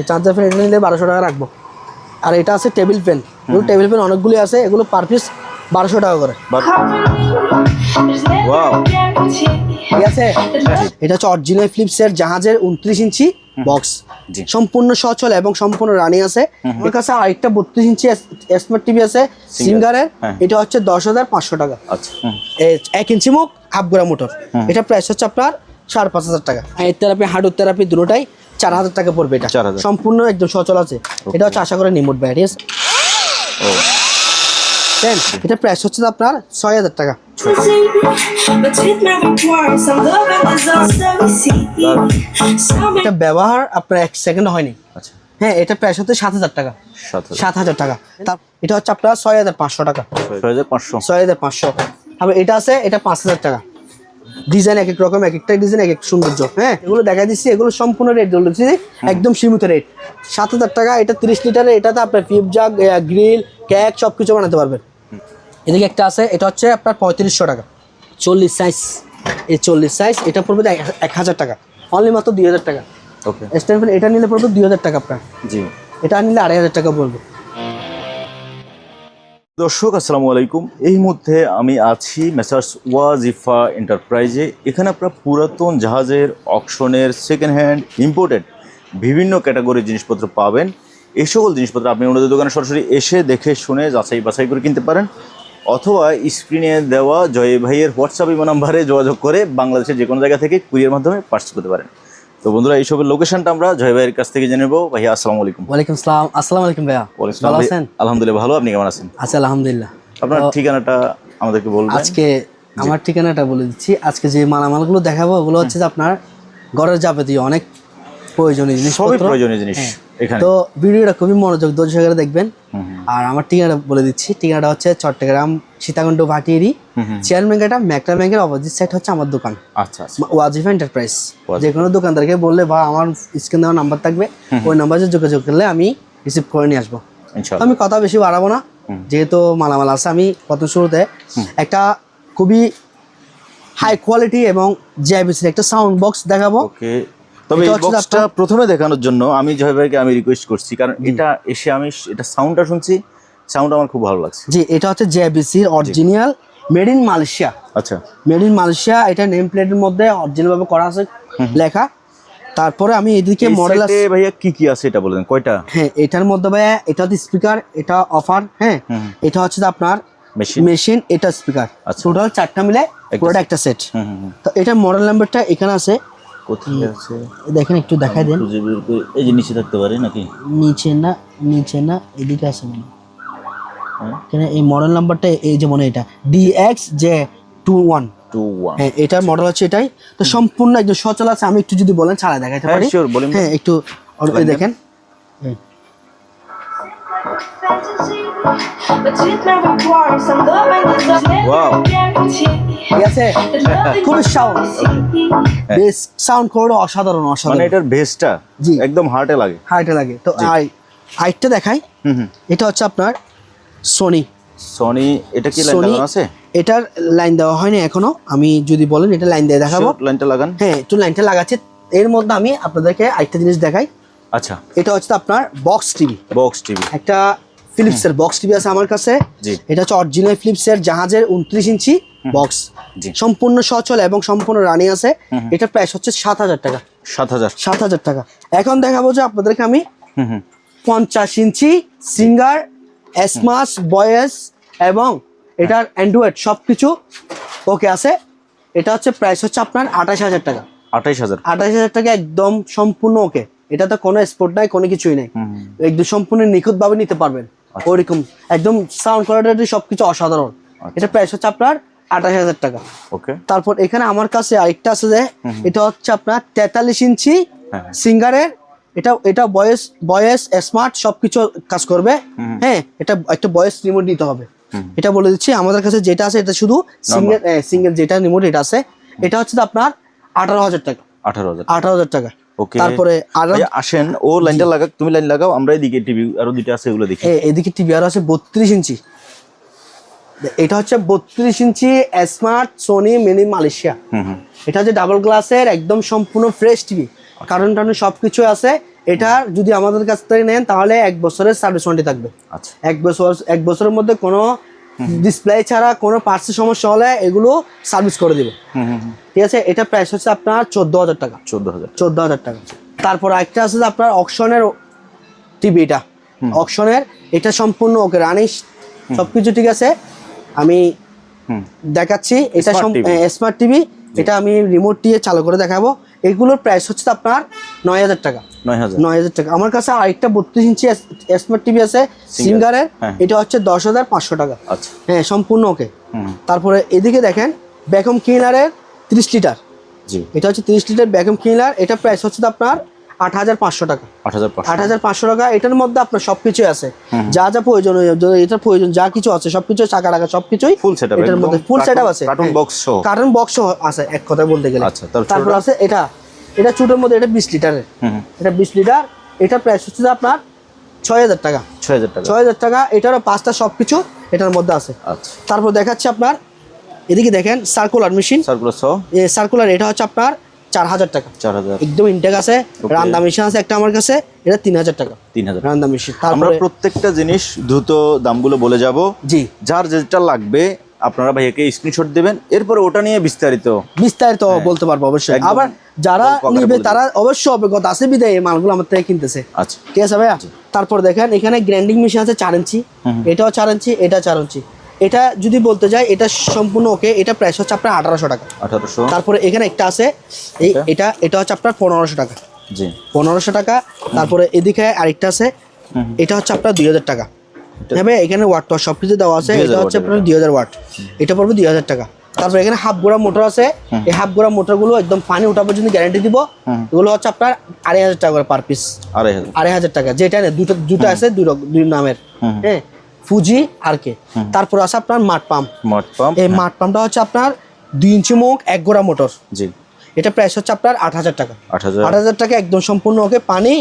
এই charger fan এটা নিলে 1200 টাকা রাখবো। আর এটা আছে টেবিল ফ্যান, টেবিল ফ্যান অনেকগুলি আছে, এগুলো পার পিস 1200 টাকা করে। ঠিক আছে, এটা হচ্ছে অরিজিনাল ফিলিপসের জাহাজের 29 ইঞ্চি বক্স, সম্পূর্ণ সচল এবং সম্পূর্ণ রানিং আছে। আমার কাছে আরেকটা 32 ইঞ্চি স্মার্ট টিভি আছে সিঙ্গারের, এটা হচ্ছে 10,500 টাকা। আচ্ছা, 1 ইঞ্চি মুখ, হাফ গোড়া মোটর। এটা প্রাইস হচ্ছে আপনার 5,500 টাকা। এর থেরাপি, হার্ডওয়্যার থেরাপি দুটোটাই 4,000 টাকা পড়বে। এটা সম্পূর্ণ একদম সচল আছে। এটা হচ্ছে আশা করে রিমোট ব্যাটারি আছে। এটা প্রাইস হচ্ছে আপনার 6,000 টাকা। এটা ব্যবহার আপনার 1 সেকেন্ড হয়নি। হ্যাঁ, এটা প্রাইস হচ্ছে 7,000 টাকা। 7,000 টাকা। এটা হচ্ছে আপনার 6,500 টাকা। 6,500। আবার এটা আছে, এটা 5,000 টাকা। ডিজাইন এক এক রকম, এক একটা ডিজাইন এক এক সৌন্দর্য। হ্যাঁ, এগুলো দেখা দিচ্ছি, এগুলো সম্পূর্ণ রেট বলেছি, একদম সীমিত রেট। 7,000 টাকা। এটা 30 লিটারের, এটাতে আপনার পিপ জাগ, গ্রিল, কেক সবকিছু বানাতে পারবেন। এদিকে একটা আছে, এটা হচ্ছে আপনার 3500 টাকা। 40 সাইজ, এই 40 সাইজ, এটা পড়বে 1,000 টাকা, অনলি মাত্র 2,000 টাকা। ওকে, স্ট্যান্ড ফ্যান এটা নিলে পড়বে 2,000 টাকা আপনার। জি, এটা নিলে 2,500 টাকা পড়বে। দর্শক আসসালামু আলাইকুম। এই মুহূর্তে আমি আছি মেসার্স ওয়াজিফা এন্টারপ্রাইজে। এখানে আপনারা পুরাতন জাহাজের, অকশনের, সেকেন্ড হ্যান্ড, ইম্পোর্টেড বিভিন্ন ক্যাটাগরির জিনিসপত্র পাবেন। এই সকল জিনিসপত্র আপনি ওনাদের দোকানে সরাসরি এসে দেখে শুনে যাচাই বাছাই করে কিনতে পারেন, অথবা স্ক্রিনে দেওয়া জয় ভাইয়ের হোয়াটসঅ্যাপ ইমো নাম্বারে যোগাযোগ করে বাংলাদেশের যে কোনো জায়গা থেকে কুরিয়ার মাধ্যমে পার্সেল করতে পারেন। তো বন্ধুরা, এইসবের লোকেশনটা আমরা জয় ভাইয়ের কাছ থেকে জেনে নেবো। ভাইয়া আসসালামু আলাইকুম। ওয়ালাইকুম আসসালাম। আসসালামু আলাইকুম ভাইয়া, ভালো আছেন? আলহামদুলিল্লাহ ভালো, আপনি কেমন আছেন? আচ্ছা, আলহামদুলিল্লাহ। আপনার ঠিকানাটা আমাদেরকে বলবেন? আজকে আমার ঠিকানাটা বলে দিচ্ছি। আজকে যে মালামালগুলো দেখাবো ওগুলো হচ্ছে যে আপনার ঘরের যাবতীয় অনেক প্রয়োজনীয় জিনিস, সবই প্রয়োজনীয় জিনিস এখানে। তো ভিডিওটা খুবই মনোযোগ সহকারে দেখবেন। আর আমার ঠিকানাটা বলে দিচ্ছি, ঠিকানাটা হচ্ছে চট্টগ্রাম সীতাকুণ্ড ভাটিয়ারি, চেয়ারম্যান ঘাটা ম্যাকটা ব্যাংকের অপোজিট সাইড হচ্ছে আমার দোকান। আচ্ছা, ওয়াজিফা এন্টারপ্রাইজ। যে কোনো দোকানদারকে বললে বা আমার স্ক্রিন দেওয়ার নাম্বার থাকবে, ওই নাম্বারে যোগাযোগ করলে আমি রিসিভ করে নিয়ে আসবো। আমি কথা বেশি বাড়াবো না, যেহেতু মালামাল আছে। আমি প্রথম শুরুতে একটা খুবই হাই কোয়ালিটি এবং জেবিসির একটা সাউন্ড বক্স দেখাবো। তবে এই বক্সটা প্রথমে দেখানোর জন্য আমি জয় ভাইকে আমি রিকোয়েস্ট করছি, কারণ এটা এসে আমি এটা সাউন্ডটা শুনছি, সাউন্ড আমার খুব ভালো লাগছে। জি, এটা হচ্ছে জেবিসির অরিজিনাল, মেড ইন মালয়েশিয়া। আচ্ছা, মেড ইন মালয়েশিয়া। এটা নেম প্লেটের মধ্যে অরিজিনাল ভাবে করা আছে লেখা। তারপরে আমি এদিকে মডেল আছে ভাইয়া, কি কি আছে এটা বলেন, কয়টা? হ্যাঁ, এটার মধ্যে ভাইয়া এটা হচ্ছে স্পিকার, এটা অফার। হ্যাঁ, এটা হচ্ছে আপনার মেশিন, এটা স্পিকার। টোটাল 4টা মিলে পুরোটা একটা সেট। তো এটা মডেল নাম্বারটা এখানে আছে। কোথায় আছে দেখেন, একটু দেখাই দেন। এই যে নিচে থাকতে পারে নাকি? নিচে না, এদিকে আছে মনে হয়। এই মডেল নাম্বারটা এই যে মনে, এটা DXJ21। হ্যাঁ, এটার মডেল হচ্ছে এটাই। তো সম্পূর্ণ একদম সচল আছে। আমি একটু যদি বলেন ছাড়া দেখাইতে পারি? হ্যাঁ, একটু দেখেন। ঠিক আছে, খুবই সাউন্ড করে অসাধারণ। মানে এটার বেসটা একদম হার্টে লাগে। তো আরেকটা দেখাই, এটা হচ্ছে আপনার সোনি। এটা কি লাইন লাগানো আছে? এটার লাইন দেওয়া হয়নি এখনো। আমি যদি বলেন এটা লাইন দিয়ে দেখাবো। লাইনটা লাগান। হ্যাঁ, একটু লাইনটা লাগাচ্ছে। এর মধ্যে আমি আপনাদেরকে আরেকটা জিনিস দেখাই। আচ্ছা, এটা হচ্ছে আপনার বক্স টিভি। একটা ফিলিপসের বক্স টিভি আছে আমার কাছে। এটা হচ্ছে অরিজিনাল ফিলিপসের জাহাজের 29 ইঞ্চি বক্স, সম্পূর্ণ সচল এবং সম্পূর্ণ রানিং আছে। এটা প্রাইস হচ্ছে 7,000 টাকা। 7,000 টাকা। এখন দেখাবো যে আপনাদেরকে আমি 50 ইঞ্চি সিঙ্গার, স্মার্ট ভয়েস এবং এটার অ্যান্ড্রয়েড সবকিছু ওকে আছে। এটা হচ্ছে প্রাইস হচ্ছে আপনার 28,000 টাকা। 28,000 টাকা একদম সম্পূর্ণ ওকে। এটাতে কোনো স্পোর্ট নাই, কোনো কিছুই নাই, একদম সম্পূর্ণ নিখুঁত ভাবে নিতে পারবেন। ওইরকম একদম সাউন্ড কোয়ালিটি সবকিছু অসাধারণ। এটা প্রাইস হচ্ছে আপনার 28,000 টাকা। ওকে, তারপর এখানে আমার কাছে আরেকটা আছে যে এটা হচ্ছে আপনার 43 ইঞ্চি সিঙ্গারের। এটা ভয়েস স্মার্ট সবকিছু কাজ করবে। হ্যাঁ, এটা একটা ভয়েস রিমোট নিতে হবে। এটা বলে দিচ্ছি, আমাদের কাছে যেটা আছে এটা শুধু সিঙ্গেল যেটা রিমোট এটা আছে। এটা হচ্ছে আপনার 18,000 টাকা। 18,000 টাকা। তারপরে আসেন, ও লাইনটা লাগাক, তুমি লাইন লাগাও, আমরা এদিকে টিভি আরো দুটো আছে ওগুলো দেখি। এদিকে টিভি আরো আছে 32 ইঞ্চি। এটা হচ্ছে 32 ইঞ্চি স্মার্ট সোনি মিনি মালয়েশিয়া। এটা হচ্ছে ডাবল গ্লাসের একদম সম্পূর্ণ ফ্রেশ টিভি, কারণ সবকিছু আছে। এটা যদি আমাদের কাছ থেকে নেন তাহলে 1 বছরের সার্ভিস ওয়ারেন্টি থাকবে। আচ্ছা, 1 বছরের মধ্যে কোনো ডিসপ্লে ছাড়া কোনো পার্টসের সমস্যা হলে এগুলো সার্ভিস করে দিবে। ঠিক আছে, এটা প্রাইস হচ্ছে আপনার 14,000 টাকা। 14,000 টাকা। তারপর একটা আছে যে আপনার অকশনের টিভি, এটা অকশনের, এটা সম্পূর্ণ ওকে রানিং সবকিছু ঠিক আছে। আমি দেখাচ্ছি, এটা স্মার্ট টিভি, এটা আমি রিমোট দিয়ে চালু করে দেখাবো। এগুলোর প্রাইস হচ্ছে আপনার 9,000 টাকা। 9,000 টাকা। আমার কাছে আরেকটা 32 ইঞ্চি স্মার্ট টিভি আছে সিঙ্গারের, এটা হচ্ছে 10,500 টাকা। আচ্ছা, হ্যাঁ সম্পূর্ণ ওকে। তারপরে এদিকে দেখেন ভ্যাকুয়াম ক্লিনারের 30 লিটার, এটা হচ্ছে 30 লিটার ভ্যাকুয়াম ক্লিনার, এটা প্রাইস হচ্ছে আপনার 8,500 টাকা। 8,500 টাকা। এটার মধ্যে আপনার সবকিছু আছে, যা যা প্রয়োজন, এটার প্রয়োজন যা কিছু আছে সবকিছু, চাকা টাকা সবকিছুই ফুল সেটআপ, এটার মধ্যে ফুল সেটআপ আছে, কার্টন বক্স আছে এক কথা বলতে গেলে। আচ্ছা, তারপর আছে এটা ছোটোর মধ্যে, এটা 20 লিটারের, এটা 20 লিটার, এটা প্রাইস হচ্ছে আপনার 6,000 টাকা। 6,000 টাকা। এটারও 5টা সবকিছু এটার মধ্যে আছে। আচ্ছা, তারপর দেখাচ্ছি আপনার এদিকে দেখেন সার্কুলার মেশিন, সার্কুলার, এটা হচ্ছে আপনার 4,000 টাকা। 4,000 একদম ইনটেক আছে। রান্দা মেশিন আছে একটা আমার কাছে, এটা 3,000 টাকা। 3,000 রান্দা মেশিন। আমরা প্রত্যেকটা জিনিস দ্রুত দামগুলো বলে যাব। জি, যার যেটা লাগবে আপনারা ভাইয়াকে স্ক্রিনশট দিবেন, এরপরে ওটা নিয়ে বিস্তারিত বলতে পারবো অবশ্যই। আবার যারা নিবে তারা অবশ্যই অভিজ্ঞতা আছে বিদায় এই মালগুলো আমার থেকে কিনতেছে। আচ্ছা, ঠিক আছে ভাইয়া। তারপর দেখেন এখানে গ্রাইন্ডিং মেশিন আছে 4 ইঞ্চি, এটাও 4 ইঞ্চি, এটা 4 ইঞ্চি। এটা যদি বলতে যাই এটা সম্পূর্ণ ওকে, এটা প্রাইস হচ্ছে আপনার 1,800 টাকা। 1,800। তারপরে এখানে একটা আছে এটা হচ্ছে আপনার 1,500 টাকা। জি, 1,500 টাকা। তারপরে এদিকে আরেকটা আছে, এটা হচ্ছে আপনার 2,000 টাকা। হ্যাঁ, এখানে ওয়াট সবকিছু দেওয়া আছে, এটা হচ্ছে আপনার 2,000 ওয়াট, এটা পড়বে 2,000 টাকা। তারপর এখানে হাফ গোড়া মোটর আছে, এই হাফ গোড়া মোটরগুলো একদম পানি ওঠা পর্যন্ত গ্যারান্টি দিব। এগুলো হচ্ছে আপনার 2,500 টাকা করে পার পিস। 2,500 টাকা। যেটা নেই দুটো আছে, দুই নামের, হ্যাঁ, ফুজি আর কে। তারপর আছে আপনার মাঠ পাম্প। এই মাঠ পাম্পটা হচ্ছে আপনার 2 ইঞ্চি মুখ 1 গোড়া মোটর। জি, এটা প্রাইস হচ্ছে আপনার 8,000 টাকা। 8,000 টাকা একদম সম্পূর্ণ ওকে, পানি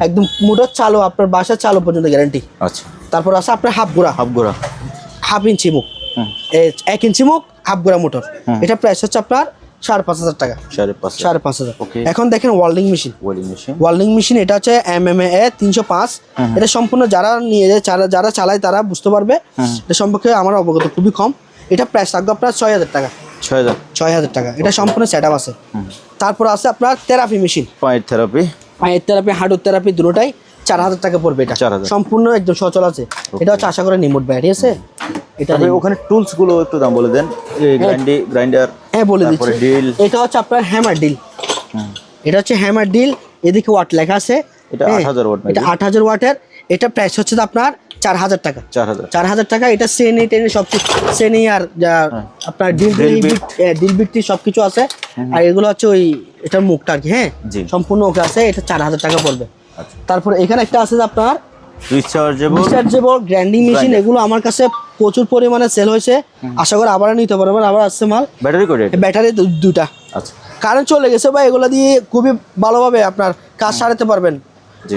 একদম মোটর চালু, আপনার বাসা চালু পর্যন্ত গ্যারান্টি। আচ্ছা, তারপর আছে আপনার হাফ ইঞ্চি মুখ, 1 ইঞ্চি মুখ হাফ গোড়া মোটর, এটা প্রাইস হচ্ছে আপনার 5,500 টাকা। 5,500। এখন দেখেন ওয়েল্ডিং মেশিন, এটা হচ্ছে MMA 305। এটা সম্পূর্ণ যারা নিয়ে যায়, যারা চালায় তারা বুঝতে পারবে, এটা সম্পর্কে আমার অবগত খুবই কম। এটা প্রাইস থাকবে আপনার 6,000 টাকা। 6,000 টাকা। এটা সম্পূর্ণ সেটআপ আছে। তারপর আছে আপনার থেরাপি মেশিন, পায়ের থেরাপি হাঁটুর থেরাপি দুটোটাই 4,000 টাকা পড়বে। এটা সম্পূর্ণ একদম সচল আছে। এটা হচ্ছে আশা করে রিমোট ভাই, ঠিক আছে। এটা ওখানে টুলস গুলো একটু দাম বলে দেন। গ্রাইন্ডার, হ্যাঁ বলে দিচ্ছি। এটা হচ্ছে আপনার হ্যামার ডিল, এদিকে ওয়াট লেখা আছে, এটা 8,000 ওয়াট। এটা 8,000 ওয়াটের। এটা প্রাইস হচ্ছে আপনার 4,000 টাকা। 4,000 টাকা। এটা শ্রেণী টেনে সবকিছু, শ্রেণী আর যা আপনার ডিল বিটটি সবকিছু আছে। আর এগুলো হচ্ছে ওই এটার মুখটা আর কি, হ্যাঁ, সম্পূর্ণ ওকে আছে। এটা 4,000 টাকা পড়বে। তারপরে এখানে একটা আছে আপনার রিচার্জেবল গ্রাইন্ডিং মেশিন। এগুলো আমার কাছে প্রচুর পরিমাণে সেল হয়েছে, আশা করি আবার নিতে পারবেন। আবার আসছে মাল, ব্যাটারি দুটা। আচ্ছা, কারেন্ট চলে গেছে ভাই, এগুলো দিয়ে খুবই ভালোভাবে আপনার কাজ সারাতে পারবেন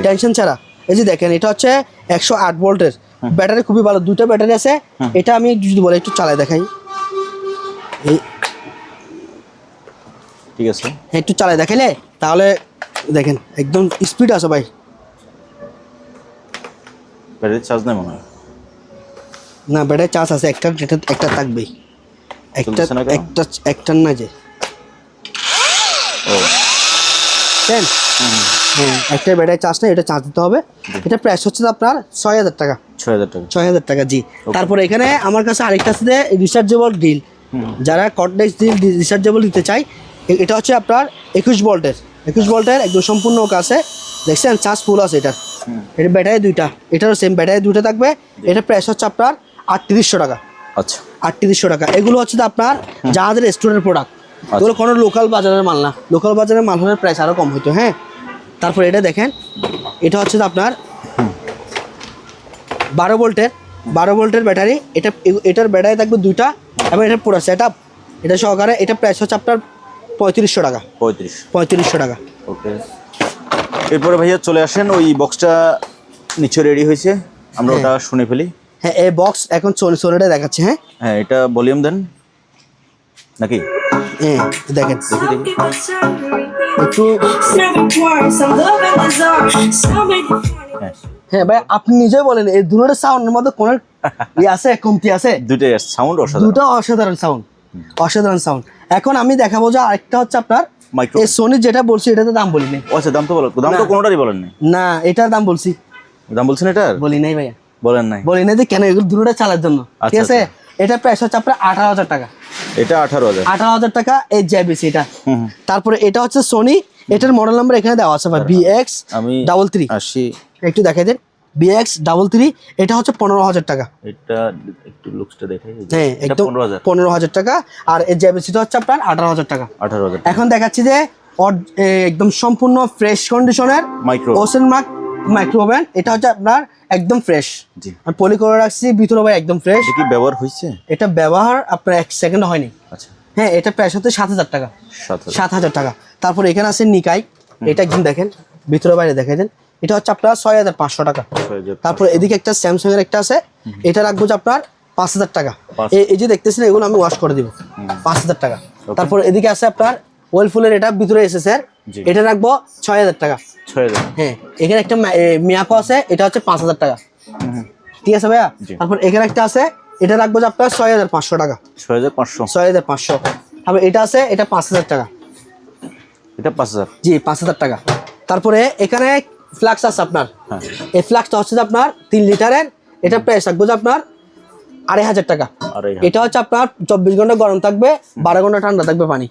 টেনশন ছাড়া। এই যে দেখেন, এটা হচ্ছে 108 ভোল্টের ব্যাটারি, খুবই ভালো। দুটো ব্যাটারি আছে। এটা আমি যদি বলে একটু চালাই দেখাই, ঠিক আছে, একটু চালাই দেখাইলে তাহলে দেখেন একদম স্পিড আছে ভাই। ব্যাটারি চার্জ নেই মনে হয়। না, ব্যাটারি চার্জ আছে, একটা থাকবেই, একটা না যে একটা ব্যাটারি চার্জ নেই, এটা চার্জ দিতে হবে। এটা প্রাইস হচ্ছে আপনার 6,000 টাকা। 6,000 টাকা। জি। তারপরে এখানে আমার কাছে আরেকটা আছে রিচার্জেবল ড্রিল, যারা কর্ডলেস ড্রিল রিচার্জেবল দিতে চাই। এটা হচ্ছে আপনার 21 ভোল্টের একদম সম্পূর্ণ কাছে, দেখছেন চার্জ ফুল আছে। এটা ব্যাটারি দুইটা, এটারও সেম ব্যাটারি দুইটা থাকবে। এটা প্রাইস হচ্ছে আপনার 3,800 টাকা। আচ্ছা, 3,800 টাকা। এগুলো হচ্ছে আপনার যাদের রেস্টুরেন্টের প্রোডাক্ট, এগুলো কোনো লোকাল বাজারের মাল না। লোকাল বাজারের মাল হলে প্রাইস আরও কম হইতো। হ্যাঁ, তারপর এটা দেখেন, এটা হচ্ছে আপনার 12 ভোল্টের ব্যাটারি। এটার ব্যাটারি থাকবে দুইটা এবং এটার পুরো সেট আপ এটা সহকারে। এটা প্রাইস হচ্ছে আপনার 3,500 টাকা। 3,500 টাকা। ওকে, এরপরে ভাইয়া চলে আসেন, ওই বক্সটা নিচে রেডি হয়েছে, আমরা ওটা শুনে ফেলি। হ্যাঁ, এই বক্স এখন সোনিটা দেখাচ্ছে। হ্যাঁ, এটা ভলিউম দেন নাকি? হ্যাঁ, দেখেন, একটু হ্যাঁ হ্যাঁ ভাই আপনি নিজেই বলেন এই দুটোর সাউন্ডের মধ্যে কোন আছে কমতি আছে? দুটোই সাউন্ড অসাধারণ। দুটো অসাধারণ সাউন্ড, অসাধারণ সাউন্ড। এখন আমি দেখাবো যে আরেকটা হচ্ছে আপনার মাইক্রো। এই সোনি যেটা বলছি এটাতে দাম বলিনি। আচ্ছা দাম তো বলো, দাম তো কোনোটারই বলেন নাই। না এটার দাম বলছি, দাম বলছেন এটার? বলি নাই ভাইয়া, বলেন নাই। বলি নাই যে কেন, এগুলো দুটোটা চালার জন্য। ঠিক আচ্ছা, আছে, এটা প্রাইস হচ্ছে আপনার 18,000 টাকা। এটা 18,000। 18,000 টাকা এই জেবিসি এটা। হুম। তারপরে এটা হচ্ছে সোনি, এটার মডেল নাম্বার এখানে দেওয়া আছে ভাই, BX আমি 33। আসি, একটু দেখাই দেন, BX 33, এটা হচ্ছে 15,000 টাকা। এটা একটু লুকসটা দেখাই। হ্যাঁ এটা একদম 15,000 টাকা। আর এই জেবিসিটা হচ্ছে আপনার 18,000 টাকা। 18,000। এখন দেখাচ্ছি যে একদম সম্পূর্ণ ফ্রেশ কন্ডিশনের micro ocean mark micro oven. এটা হচ্ছে আপনার একদম ফ্রেশ, জি। আমি পলি করে রাখছি ভিতরে ভাই একদম ফ্রেশ। এটা কি ব্যবহার হয়েছে? এটা ব্যবহার আপনার 1 সেকেন্ড হয়নি। আচ্ছা হ্যাঁ এটা প্রাইস হচ্ছে 7,000 টাকা। 7,000। 7,000 টাকা। তারপর এখানে আছে নিকাই, এটা একদম দেখেন ভিতরে বাইরে দেখে দেন, এটা হচ্ছে আপনার 6,500 টাকা। 6,500। তারপর এদিকে একটা স্যামসাং এর একটা আছে, এটা রাখবো যে আপনার 5,000 টাকা। 5,000 এই যে দেখতেছেন এগুলো আমি ওয়াশ করে দিব, 5,000 টাকা। তারপর এদিকে আছে আপনার ওয়েলফুলের, এটা ভিতরে এসেছে, জি। এটা রাখবো 6,000 টাকা। 6,000। হ্যাঁ এখানে একটা মিয়াকো আছে, এটা হচ্ছে 5,000 টাকা। ঠিক আছে ভাইয়া। জি। তারপর এখানে একটা আছে, এটা রাখবো যে আপনার 6,500 টাকা। 6,500। 6,500। তারপর এটা আছে, এটা 5,000 টাকা। এটা 5,000। জি 5,000 টাকা। তারপরে এখানে ফ্লাক্স আছে আপনার, হ্যাঁ। এই ফ্লাক্সটা হচ্ছে যে আপনার 3 লিটারের, এটা প্রাইস রাখবো যে আপনার 2,500 টাকা। 2,500। এটা হচ্ছে আপনার 24 ঘন্টা গরম থাকবে, 12 ঘন্টা ঠান্ডা থাকবে পানি।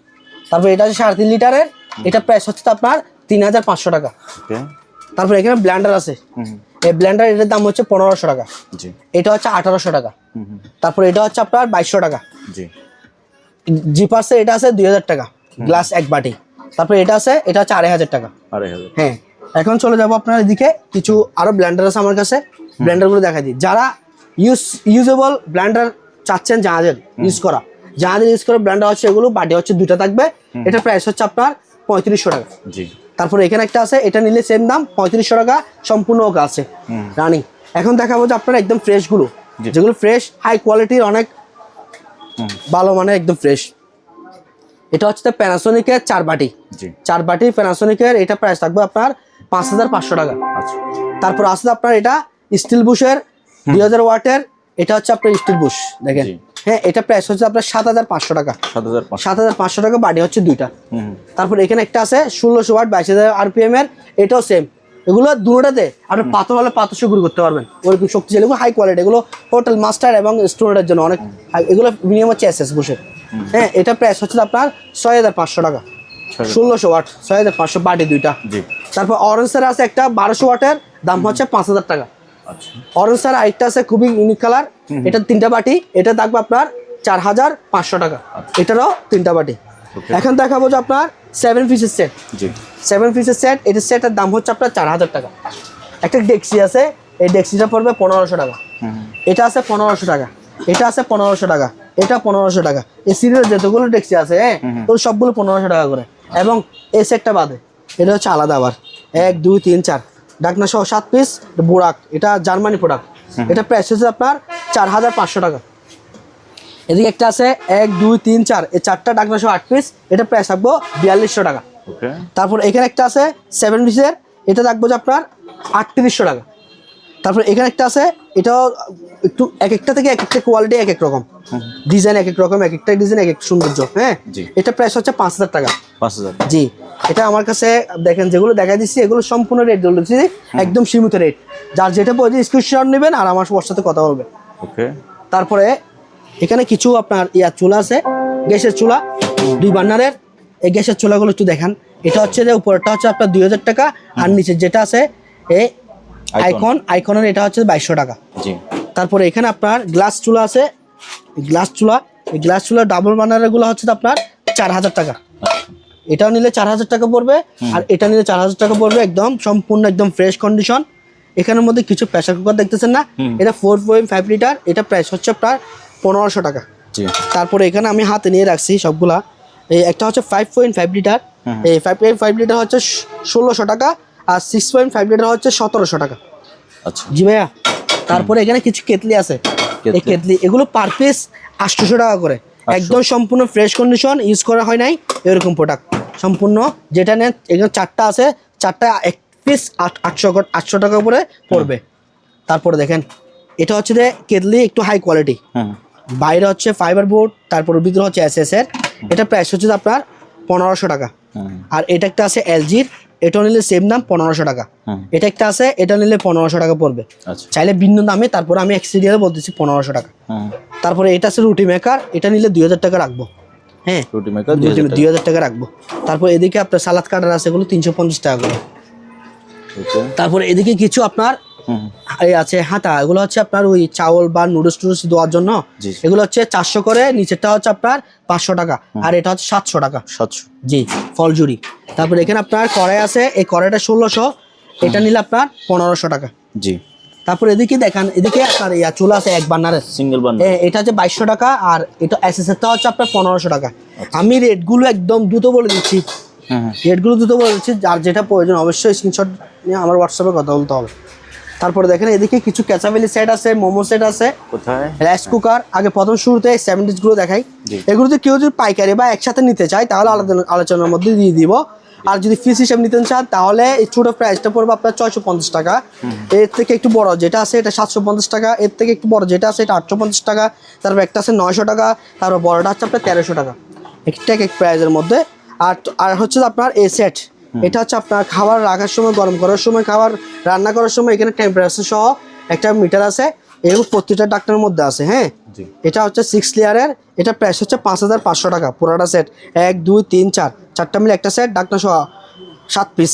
তারপর এটা হচ্ছে 3.5 লিটারের, এটা প্রাইস হচ্ছে আপনার 3,500 টাকা। ওকে। তারপর এখানে ব্লেন্ডার আছে, এই ব্লেন্ডার এটার দাম হচ্ছে 1,500 টাকা। জি। এটা হচ্ছে 1,800 টাকা। তারপর এটা হচ্ছে আপনার 2,200 টাকা। জি। জিপার্সে এটা আছে 2,000 টাকা, গ্লাস এক বাটি। তারপর এটা আছে, এটা হচ্ছে 2,500 টাকা। 2,500। হ্যাঁ এখন চলে যাবো আপনার এদিকে, কিছু আরো ব্লেন্ডার আছে আমার কাছে, ব্লেন্ডারগুলো দেখা দিই। যারা ইউজেবল ব্লেন্ডার চাচ্ছেন, জাহাজের ইউজ করা, জাহাজের ইউজ করা ব্লেন্ডার হচ্ছে এগুলো, বাটি হচ্ছে 2টা থাকবে, এটা প্রাইস হচ্ছে আপনার 3500 টাকা। জি। তারপরে এখানে একটা আছে, এটা নিলে সেম দাম 3500 টাকা, সম্পূর্ণ ওকে আছে রানিং। এখন দেখাবো যে আপনার একদম ফ্রেশ গুলো, যেগুলো ফ্রেশ হাই কোয়ালিটির, অনেক ভালো মানে একদম ফ্রেশ। এটা হচ্ছে প্যানাসোনিকের 4 বাটি। জি। 4 বাটি প্যানাসোনিকের, এটা প্রাইস থাকবে আপনার 5,500 টাকা। আচ্ছা। তারপর আছে আপনার এটা স্টিল বুশের 2000 ওয়াটের, এটা হচ্ছে আপনার স্টিল বুশ দেখেন। জি। হ্যাঁ এটা প্রাইস হচ্ছে আপনার 7,500 টাকা। 7,500। 7,500 টাকা, বাটি হচ্ছে 2টা। তারপর এখানে একটা আছে 1600 ওয়াট 22,000 RPM এর, এটাও সেম। এগুলো দুটোতে আপনি পাথর হলে পাথর গুঁড়ো করতে পারবেন, ওরকম শক্তিশালী, এগুলো হাই কোয়ালিটি, এগুলো হোটেল মাস্টার এবং স্টুডেন্টের জন্য অনেক এগুলো মিনিমাম হচ্ছে SS বুশের। হ্যাঁ এটা প্রাইস হচ্ছে আপনার 6,500 টাকা। 1600 ওয়াট 6,500, বাটি 2টা। জি। তারপর অরেঞ্জের আছে একটা 1200 ওয়াটের, দাম হচ্ছে 5,000 টাকা। আচ্ছা। অরেঞ্জের আরেকটা আছে খুবই ইউনিক কালার, এটা 3টা বাটি, এটা থাকবে আপনার 4,500 টাকা। এটারও 3টা বাটি। এখন দেখাবো যে আপনার 7 পিসের সেট। জি। 7 পিসের সেট, এটার সেটের দাম হচ্ছে আপনার 4,000 টাকা। একটা ডেক্সি আছে, এই ডেক্সিটা পড়বে 1,500 টাকা। এটা আছে 1,500 টাকা, এটা আছে 1,500 টাকা, এটা 1,500 টাকা। এই সিরিয়াল যতগুলো ডেক্সি আছে, হ্যাঁ তো সবগুলো 1,500 টাকা করে। এবং এই সেটটা বাদে এটা হচ্ছে আলাদা আবার 1 2 3 4 ডাকনা সহ 7 পিস বোরাক, এটা জার্মানি প্রোডাক্ট, এটা প্রাইস হচ্ছে আপনার 4,500 টাকা। এদিকে একটা আছে 1 2 3 4, এই 4টা ডাকনা সহ 8 পিস, এটা প্রাইস থাকবো 4,200 টাকা। ওকে। তারপর এখানে একটা আছে 7 পিসের, এটা থাকবো যে আপনার 3,800 টাকা। তারপর এখানে একটা আছে, এটাও একটু এক একটা থেকে এক একটা কোয়ালিটি এক এক রকম, ডিজাইন এক এক রকম, এক একটা ডিজাইন এক এক সৌন্দর্য। হ্যাঁ জি। এটা প্রাইস হচ্ছে 5,000 টাকা। 5,000। জি। এটা আমার কাছে দেখেন যেগুলো দেখা দিচ্ছি, এগুলো সম্পূর্ণ রেট বলেছি, একদম সীমিত রেট। যার যেটা পড়ে স্ক্রিনশট নেবেন আর আমার সাথে কথা বলবেন। ওকে। তারপরে এখানে কিছু আপনার চুলা আছে, গ্যাসের চুলা 2 বার্নারের। এই গ্যাসের চুলাগুলো একটু দেখান। এটা হচ্ছে যে উপরটা হচ্ছে আপনার 2,000 টাকা, আর নিচে যেটা আছে এই আইকনের, এটা হচ্ছে 2,200 টাকা। জি। তারপরে এখানে আপনার গ্লাস চুলা আছে, গ্লাস চুলা, এই গ্লাস চুলা ডাবল বার্নারের গুলো হচ্ছে আপনার 4,000 টাকা। এটাও নিলে 4,000 টাকা পড়বে, আর এটা নিলে 4,000 টাকা পড়বে, একদম সম্পূর্ণ একদম ফ্রেশ কন্ডিশন। এখানের মধ্যে কিছু প্রেসার কুকার দেখতেছেন না, এটা 4.5 লিটার, এটা প্রাইস হচ্ছে আপনার 1,500 টাকা। জি। তারপরে এখানে আমি হাতে নিয়ে রাখছি সবগুলা, এই একটা হচ্ছে 5.5 লিটার, এই 5.5 লিটার হচ্ছে 1,600 টাকা, আর 6.5 লিটার হচ্ছে 1,700 টাকা। আচ্ছা। জি ভাইয়া। তারপরে এখানে কিছু কেতলি আছে, এই কেতলি এগুলো পার পিস 800 টাকা করে, একদম সম্পূর্ণ ফ্রেশ কন্ডিশন, ইউজ করা হয় নাই, এরকম প্রোডাক্ট। সম্পূর্ণ যেটা নেন এখানে 4টা আছে, 4টা এক পিস 800 টাকা করে পড়বে। তারপরে দেখেন এটা হচ্ছে যে কেটলি একটু হাই কোয়ালিটি, বাইরে হচ্ছে ফাইবার বোর্ড, তারপরে ভিতরে হচ্ছে এসএস এর। এটা প্রাইস হচ্ছে আপনার 1500 টাকা। আর এটা একটা আছে এলজির, এটা নিলে সেম দাম 1500 টাকা। এটা একটা আছে, এটা নিলে 1500 টাকা পড়বে। চাইলে ভিন্ন দামে, তারপরে আমি এক্সটেরিয়ারে বলতেছি 1500 টাকা। তারপরে এটা আছে রুটি মেকার, এটা নিলে 2000 টাকা রাখবো। হ্যাঁ, রুটি মেকার 2000 টাকা রাখবো। তারপর এদিকে আপনার সালাদ কাটার আছে, এগুলো 350 টাকা করে। তারপরে এদিকে কিছু আপনার এই আছে হাতা, এগুলো হচ্ছে আপনার ওই চাউল বা নুডলস টুডলস দেওয়ার জন্য। এগুলো হচ্ছে 400 করে, নিচেরটা হচ্ছে আপনার 500 টাকা, আর এটা হচ্ছে 700 টাকা। 700, জি, ফলজুরি। তারপরে এখানে আপনার কড়াই আছে, এই কড়াইটা 1600, এটা নিলে আপনার 1500 টাকা। জি। তারপর এদিকে দেখেন, এদিকে আপনার চুলা আছে এক বার্নারের, সিঙ্গেল বার্নার, এটা হচ্ছে 2200 টাকা, আর এটা এসএসএরটা হচ্ছে আপনার 1500 টাকা। আমি রেটগুলো একদম দ্রুত বলে দিচ্ছি, রেটগুলো দ্রুত বলে দিচ্ছি, যার যেটা প্রয়োজন অবশ্যই স্ক্রিনশট নিয়ে আমার হোয়াটসঅ্যাপে কথা বলতে হবে। তারপরে দেখেন এদিকে কিছু ক্যাচাবেলি সেট আছে, মোমো সেট আছে, কোথায় রাইস কুকার। আগে প্রথম শুরুতে 70s গুলো দেখাই। এগুলোতে কেউ যদি পাইকারি বা একসাথে নিতে চায় তাহলে আলাদা আলোচনার মধ্যে দিয়ে দিব। আর যদি পিস হিসেব নিতে চান তাহলে এই ছোট প্রাইসটা পড়বে আপনার 650 টাকা। এর থেকে একটু বড় যেটা আছে এটা 750 টাকা, এর থেকে একটু বড় যেটা আছে এটা 850 টাকা, তারপর একটা আছে 900 টাকা, তারপর বড়টা হচ্ছে আপনার 1300 টাকা, একটা এক প্রাইসের মধ্যে। আর হচ্ছে আপনার এ সেট, এটা হচ্ছে আপনার খাবার রাখার সময়, গরম করার সময়, খাবার রান্না করার সময় এখানে টেম্পারেচার সহ একটা মিটার আছে, এরকম প্রতিটা ডাক্তারের মধ্যে আছে। হ্যাঁ, এটা হচ্ছে 6 লেয়ারের, এটা প্রাইস হচ্ছে 5500 টাকা পুরোটা সেট। 1 2 3 4 4টা মিলে একটা সেট, ডাকনা সহ 7 পিস।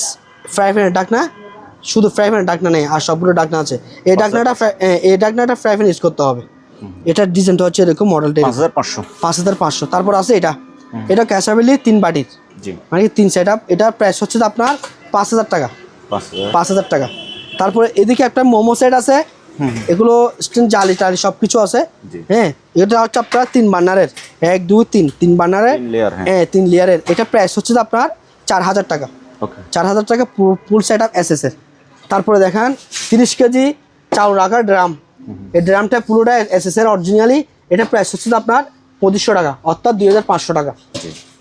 ফ্রাই প্যানের ডাকনা, শুধু ফ্রাই প্যানের ডাকনা নেই, আর সবগুলো ডাকনা আছে। এই ডাকনাটা ফ্রাই প্যান ইউজ করতে হবে। এটার ডিজাইনটা হচ্ছে এরকম, মডেলটা 5500। তারপর আছে এটা ক্যাসাবেলি 3 বাটির, মানে 3 সেট আপ। এটার প্রাইস হচ্ছে আপনার 5000 টাকা, 5000 টাকা। তারপরে এদিকে একটা মোমো সেট আছে, এগুলো স্টিম জালি টালি সব কিছু আছে। হ্যাঁ, এটা হচ্ছে আপনার 3 বার্নারের, 1 2 3 বার্নারের, হ্যাঁ 3 লেয়ারের। এটা প্রাইস হচ্ছে আপনার 4000 টাকা, 4000 টাকা ফুল সেট আপ এসএস এর। তারপরে দেখেন 30 কেজি চাউল রাখার ড্রাম, এই ড্রামটা পুরোটা এসএস এর অরিজিনালি। এটা প্রাইস হচ্ছে আপনার 2500 টাকা, অর্থাৎ 2500 টাকা।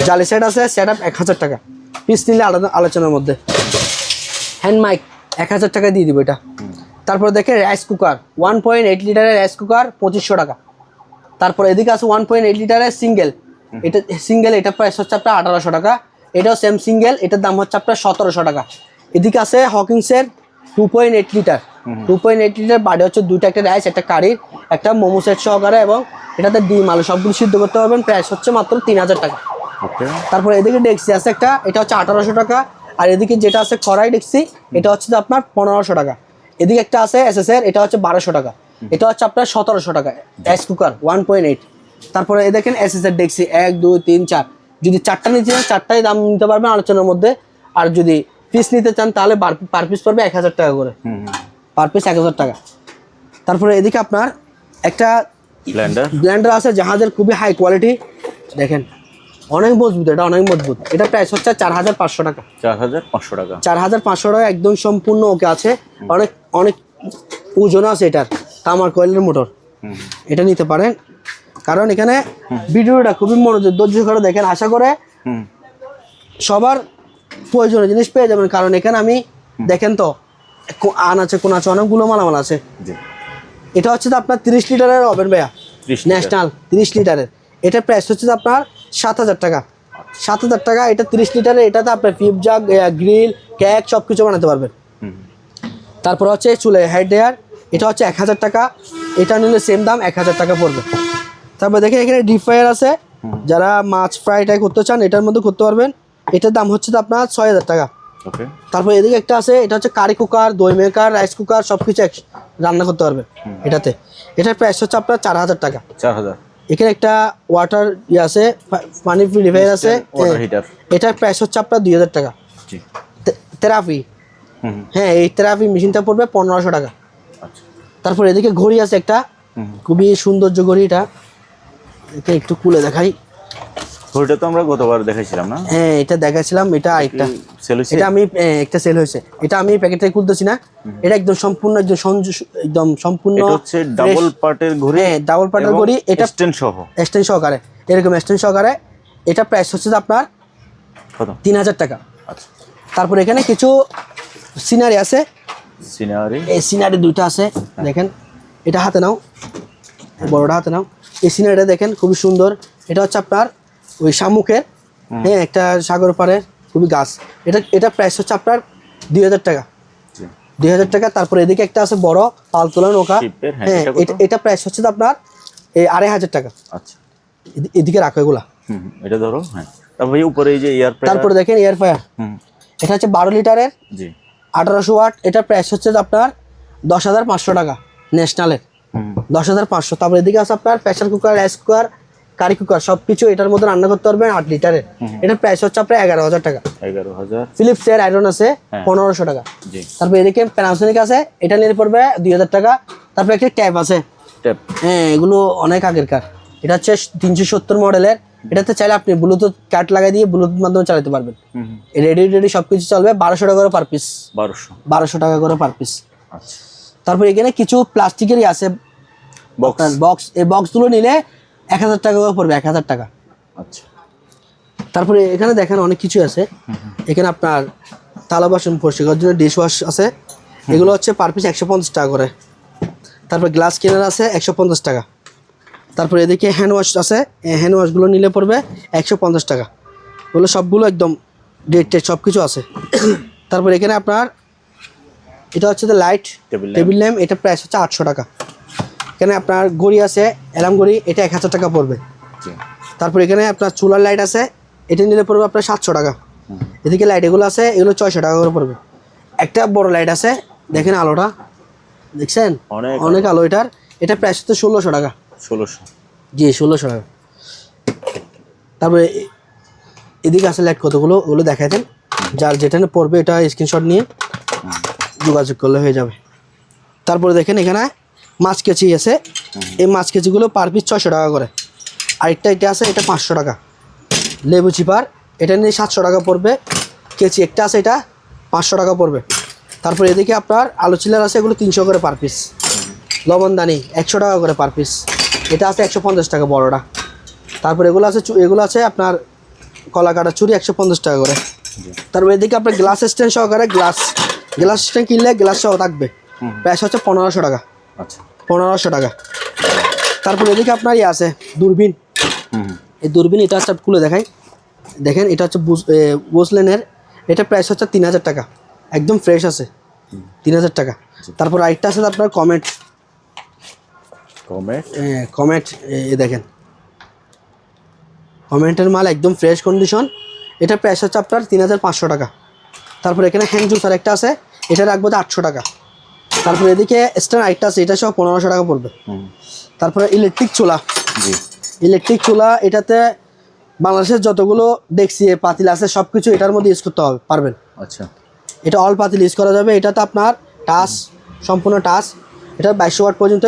জালি সেট আছে, সেট আপ 1000 টাকা, পিস নিলে আলাদা আলোচনার মধ্যে। হ্যান্ড মাইক 1000 টাকা দিয়ে দিব এটা। তারপরে দেখেন রাইস কুকার 1.8 লিটারের রাইস কুকার 2500 টাকা। তারপরে এদিকে আছে 1.8 লিটারের সিঙ্গেল, এটা সিঙ্গেল, এটা প্রাইস হচ্ছে আপনার 1800 টাকা। এটাও সেম সিঙ্গেল, এটার দাম হচ্ছে আপনার 1700 টাকা। এদিকে আছে হকিংসের 2.8 লিটার, 2.8 লিটার বাড়ি হচ্ছে দুইটা, একটা রাইস একটা কারির, একটা মোমো সেট সহকারে, এবং এটাতে ডিম আলু সবগুলো সিদ্ধ করতে পারবেন। প্রাইস হচ্ছে মাত্র 3000 টাকা। তারপরে এদিকে ডেক্সি আছে একটা, এটা হচ্ছে 1800 টাকা। আর এদিকে যেটা আছে কড়াই ডেক্সি, এটা হচ্ছে আপনার 1500 টাকা। এদিকে একটা আছে এসএস এর, এটা হচ্ছে 1200 টাকা। এটা হচ্ছে আপনার 1700 টাকা রাইস কুকার 1.8। তারপরে এই দেখেন এসএস এর ডেক্সি 1 2 3 4, যদি 4টা নিতে চান 4টাই দাম নিতে পারবেন আলোচনার মধ্যে। আর যদি পিস নিতে চান তাহলে পার পিস পড়বে 1000 টাকা করে, পার পিস 1000 টাকা। তারপরে এদিকে আপনার একটা ব্লেন্ডার আছে জাহাজের, খুবই হাই কোয়ালিটি, দেখেন অনেক মজবুত, এটা অনেক মজবুত। এটা প্রাইস হচ্ছে 4500 টাকা, 4500 টাকা, 4500 টাকা, একদম সম্পূর্ণ ওকে আছে। অনেক অনেক ওজন আছে এটার, তামার কয়েলের মোটর, এটা নিতে পারেন। কারণ এখানে ভিডিওটা খুবই মনোযোগ ধৈর্য করে দেখেন, আশা করে সবার প্রয়োজনীয় জিনিস পেয়ে যাবেন। কারণ এখানে আমি দেখেন তো আছে কোন আছে, অনেকগুলো মালামাল আছে। এটা হচ্ছে আপনার 30 লিটারের ওভেন ভাইয়া, ন্যাশনাল 30 লিটারের। এটার প্রাইস হচ্ছে আপনার 7000 টাকা, 7000 টাকা। এটা 30 লিটারের, এটাতে আপনার পিপ জাগ, গ্রিল, কেক সব কিছু বানাতে পারবেন। তারপর হচ্ছে চুলে হেড ড্রায়ার, এটা হচ্ছে 1000 টাকা। এটা নিলে সেম দাম 1000 টাকা পড়বে। তারপর দেখেন এখানে ডিপ ফ্রায়ার আছে, যারা মাছ ফ্রাইটাই করতে চান এটার মধ্যে করতে পারবেন। এটার দাম হচ্ছে আপনার 6000 টাকা। তারপর এদিকে একটা আছে, এটা হচ্ছে কারি কুকার, দই মেকার, রাইস কুকার সবকিছু রান্না করতে পারবেন এটাতে। এটার প্রাইস হচ্ছে আপনার 4000 টাকা, 4000। এখানে একটা ওয়াটার আছে, পানি পিউরিফায়ার আছে, এটার প্রাইস হচ্ছে আপনার 2000 টাকা। থেরাপি, হ্যাঁ এই থেরাপি মেশিনটা পড়বে 1500 টাকা। তারপর এদিকে ঘড়ি আছে একটা, খুবই সৌন্দর্য ঘড়ি, এটা একটু খুলে দেখাই। ঘড়িটা তো আমরা গতবার দেখাইছিলাম না? হ্যাঁ এটা দেখাইছিলাম, এটা আরেকটা সেল হইছে, এটা আমি একটা সেল হয়েছে, এটা আমি প্যাকেটটাই খুলতেছি না। এটা একদম সম্পূর্ণ একদম সম্পূর্ণ, এটা হচ্ছে ডাবল পার্টের ঘড়ি, হ্যাঁ ডাবল পার্টের ঘড়ি, এটা স্ট্যান্ড সহ, স্ট্যান্ড সহকারে, এরকম স্ট্যান্ড সহকারে। এটা প্রাইস হচ্ছে আপনার কত? 3000 টাকা। আচ্ছা, তারপর এখানে কিছু সিনারি আছে, সিনারি। এই সিনারি দুইটা আছে দেখেন, এটা হাতে নাও, বড়টা হাতে নাও। এই সিনারিটা দেখেন খুবই সুন্দর, এটা হচ্ছে আপনার ওই শামুকের, হ্যাঁ একটা সাগর পাড়ের খুবই গাছ। এটা প্রাইস হচ্ছে আপনার 2000 টাকা, 2000 টাকা। তারপরে এদিকে একটা আছে বড় পাল তোলা নৌকা, হ্যাঁ এটা প্রাইস হচ্ছে আপনার এই 2500 টাকা। আচ্ছা, এদিকে রাখো এগুলা। এটা ধরো, হ্যাঁ। তারপরে উপরে এই যে এয়ার ফ্রায়ার, তারপরে দেখেন এয়ার ফ্রায়ার, এটা হচ্ছে 12 লিটারের, জি, 1800 ওয়াট। এটার প্রাইস হচ্ছে আপনার 10,500 টাকা ন্যাশনালের, 10,500। তারপরে এদিকে আছে আপনার pressure cooker, rice cooker, curry cooker, সবকিছু এটার মধ্যে রান্না করতে পারবেন 8 লিটারের। এটার প্রাইস হচ্ছে আপনার 11,000 টাকা। 11,000। ফিলিপসের আয়রন আছে 1500 টাকা। জি। তারপরে এদিকে প্যানাসোনিক আছে, এটা নিয়ে পড়বে 2000 টাকা। তারপরে একটা ট্যাপ আছে, ট্যাপ, হ্যাঁ এগুলো অনেক আগেরকার। এটা হচ্ছে 370 মডেলের। এটাতে চাইলে আপনি ব্লুটুথ কাট লাগাই দিয়ে ব্লুটুথ মাধ্যমে চালাতে পারবেন। রেডি সবকিছু চলবে। 1200 টাকা করে পার পিস, 1200 টাকা করে পার পিস। আচ্ছা। তারপরে এখানে কিছু প্লাস্টিকেরই আছে বক্স, এই বক্সগুলো নিলে 1000 টাকা করে পড়বে, 1000 টাকা। আচ্ছা। তারপরে এখানে দেখেন অনেক কিছু আছে, এখানে আপনার থালা বাসন পরিষ্কার জন্য ডিশ ওয়াশ আছে, এগুলো হচ্ছে পার পিস 150 টাকা করে। তারপর গ্লাস ক্লিনার আছে 150 টাকা। তারপরে এদিকে হ্যান্ড ওয়াশ আছে, হ্যান্ড ওয়াশগুলো নিলে পড়বে 150 টাকা। এগুলো সবগুলো একদম ডেট সব কিছু আছে। তারপর এখানে আপনার এটা হচ্ছে লাইট টেবিল ল্যাম্প, এটা প্রাইস হচ্ছে 800 টাকা। এখানে আপনার ঘড়ি আছে, অ্যালার্ম ঘড়ি, এটা 1000 টাকা পড়বে। তারপর এখানে আপনার চুলার লাইট আছে, এটা নিলে পড়বে আপনার 700 টাকা। এদিকে লাইট এগুলো আছে, এগুলো 600 টাকা করে পড়বে। একটা বড় লাইট আছে দেখেন, আলোটা দেখছেন অনেক আলো এটার, এটা প্রাইস হচ্ছে 1600 টাকা। 1600, জি 1600 টাকা। তারপরে এদিকে আছে লাইট কতগুলো, ওগুলো দেখাতেন, যার যেটা পড়বে এটা স্ক্রিনশট নিয়ে যোগাযোগ করলে হয়ে যাবে। তারপরে দেখেন এখানে মাছ কেচি আছে, এই মাছ কেচিগুলো পার পিস 600 টাকা করে। আরেকটা এটা আছে, এটা 500 টাকা। লেবু চিপার, এটা নিয়ে 700 টাকা পড়বে। কেচি একটা আছে, এটা 500 টাকা পড়বে। তারপরে এদিকে আপনার আলু চিলার আছে, এগুলো 300 করে পার পিস। লবণদানি 100 টাকা করে পার পিস, এটা আছে 150 টাকা বড়টা। তারপরে এগুলো আছে আপনার কলা কাটা চুরি 150 টাকা করে। তারপর এদিকে আপনার গ্লাস স্ট্যান্ড সহকারে, গ্লাস স্ট্যান্ড কিনলে গ্লাস সহ থাকবে, প্রাইস হচ্ছে 1500 টাকা। আচ্ছা, 1500 টাকা। তারপর এদিকে আপনার ইয়ে আছে দূরবীন, এই দূরবীন এটা হচ্ছে খুলে দেখাই, দেখেন এটা হচ্ছে বুসলেনের, এটা প্রাইস হচ্ছে 3000 টাকা, একদম ফ্রেশ আছে 3000 টাকা। তারপর আরেকটা আছে আপনার কমেট, দেখেন কমেন্টের মাল একদম ফ্রেশ কন্ডিশন, এটা প্রাইস হচ্ছে আপনার 3500 টাকা। তারপর এখানে হ্যান্ড জুসার একটা আছে, এটা রাখবো 800 টাকা। তারপর এদিকে স্ট্যান্ড আরেকটা আছে, এটা সব 1500 টাকা পড়বে। তারপরে ইলেকট্রিক চুলা, এটাতে বাংলাদেশের যতগুলো ডেক্সি পাতিল আছে সব কিছু এটার মধ্যে ইউজ করতে পারবেন। আচ্ছা, এটা অল পাতিল ইউজ করা যাবে। এটাতে আপনার টাচ, সম্পূর্ণ টাচ, এটা 2200 ওয়াট পর্যন্ত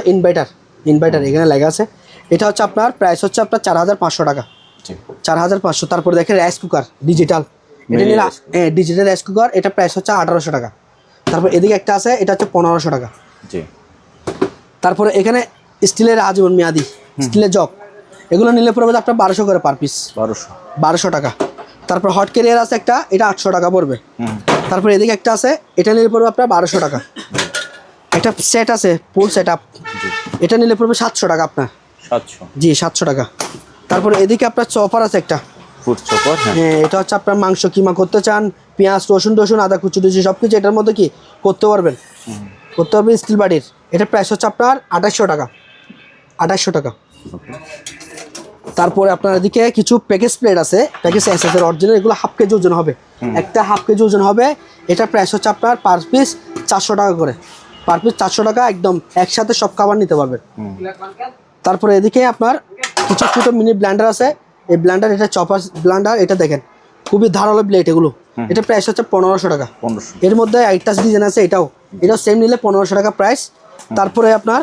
ইনভার্টার এখানে লেখা আছে। এটা হচ্ছে আপনার প্রাইস হচ্ছে আপনার 4500 টাকা, 4500। তারপর দেখেন রাইস কুকার ডিজিটাল, এটা নিয়ে ডিজিটাল রাইস কুকার, এটা প্রাইস হচ্ছে 1800 টাকা। তারপর এদিকে একটা আছে, এটা হচ্ছে 1500 টাকা। তারপরে এখানে স্টিলের আজীবন মেয়াদি স্টিলের জগ, এগুলো নিলে পড়বে আপনার 1200 করে পার পিস, 1200 টাকা। তারপর হট ক্যারিয়ার আছে একটা, এটা 800 টাকা পড়বে। তারপর এদিকে একটা আছে, এটা নিলে পড়বে আপনার 1200 টাকা। একটা সেট আছে ফুল সেট আপ, এটা নিলে পড়বে 700 টাকা আপনার, 700, জি 700 টাকা। তারপর এদিকে আপনার চপার আছে একটা, ফুড চপার, হ্যাঁ এটা হচ্ছে আপনার মাংস কিমা করতে চান, পেঁয়াজ রসুন আদা কুচি সব কিছু এটার মধ্যে কি করতে পারবেন, স্টিল বাটির। এটা প্রাইস হচ্ছে আপনার 2800 টাকা, 2800 টাকা। তারপরে আপনার এদিকে কিছু প্যাকেজ প্লেট আছে, প্যাকেজ এসএসের অরিজিনাল, এগুলো হাফ কেজি ওজন হবে, একটা হাফ কেজি ওজন হবে। এটা প্রাইস হচ্ছে আপনার পার পিস 400 টাকা করে, পার পিস 400 টাকা, একদম একসাথে সব খাবার নিতে পারবেন। তারপরে এদিকে আপনার কিছু ছোটো মিনি ব্লেন্ডার আছে, এই ব্লেন্ডার, এটা চপার ব্লেন্ডার, এটা দেখেন খুবই ধারালো ব্লেড এগুলো, এটা প্রাইস হচ্ছে 1500 টাকা। এর মধ্যে আইটাস ডিজাইন আছে, এটাও সেম নিলে 1500 টাকা প্রাইস। তারপরে আপনার